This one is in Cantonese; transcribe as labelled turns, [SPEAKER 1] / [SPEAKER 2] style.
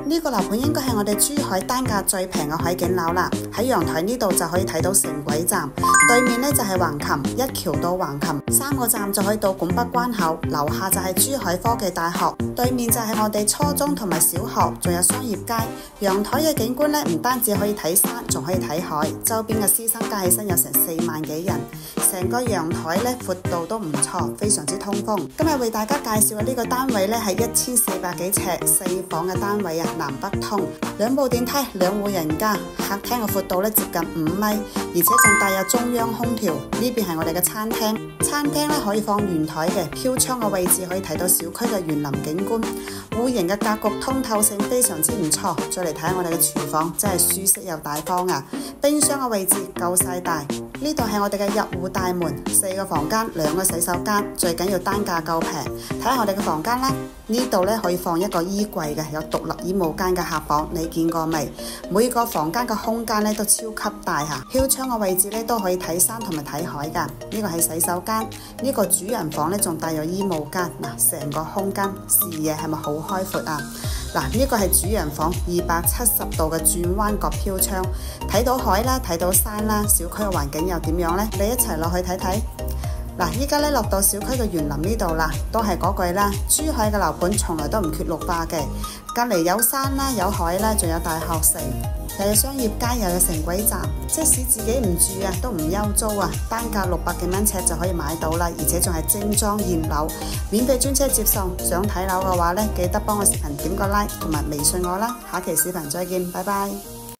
[SPEAKER 1] 呢個樓盤應該係我哋珠海單價最平嘅海景樓啦。喺陽台呢度就可以睇到城軌站，對面呢就係橫琴，一橋到橫琴3個站就可以到拱北關口。樓下就係珠海科技大學，對面就係我哋初中同埋小學，仲有商業街。陽台嘅景觀呢，唔單止可以睇山，仲可以睇海。周邊嘅師生加起身有成4萬幾人，成個陽台呢闊度都唔錯，非常之通風。今日為大家介紹嘅呢個單位呢，係1400幾尺4房嘅單位啊，南北通，2部電梯，2戶人家，客廳嘅闊度呢接近5米，而且仲帶有中央空調。呢邊係我哋嘅餐廳，餐廳呢可以放圓台嘅，飄窗嘅位置可以睇到小區嘅園林景觀，戶型嘅格局通透性非常之唔錯。再嚟睇下我哋嘅廚房，真係舒適又大方啊！冰箱嘅位置夠晒大。呢度係我哋嘅入戶大門，4個房間，2個洗手間，最緊要單價夠平。睇下我哋嘅房間啦，呢度呢可以放一個衣櫃嘅，有獨立衣帽間嘅客房，你見過未？每個房間嘅空間呢都超級大嚇，飄窗嘅位置呢都可以睇山同埋睇海㗎。呢個係洗手間，呢個主人房呢仲帶有衣帽間。嗱，成個空間視野係咪好開闊啊？嗱，呢個係主人房，270度嘅轉彎角飄窗，睇到海啦，睇到山啦，小區嘅環境又點樣呢？你一齊落去睇睇。嗱，依家咧落到小區嘅園林呢度啦，都係嗰句啦，珠海嘅樓盤從來都唔缺綠化嘅，隔離有山啦，有海啦，仲有大學城，又有商業街，又有城軌站，即使自己唔住啊，都唔憂租啊，單價600幾蚊尺就可以買到啦，而且仲係精裝現樓，免費專車接送。想睇樓嘅話呢，記得幫我視頻點個 like 同埋微信我啦，下期視頻再見，拜拜。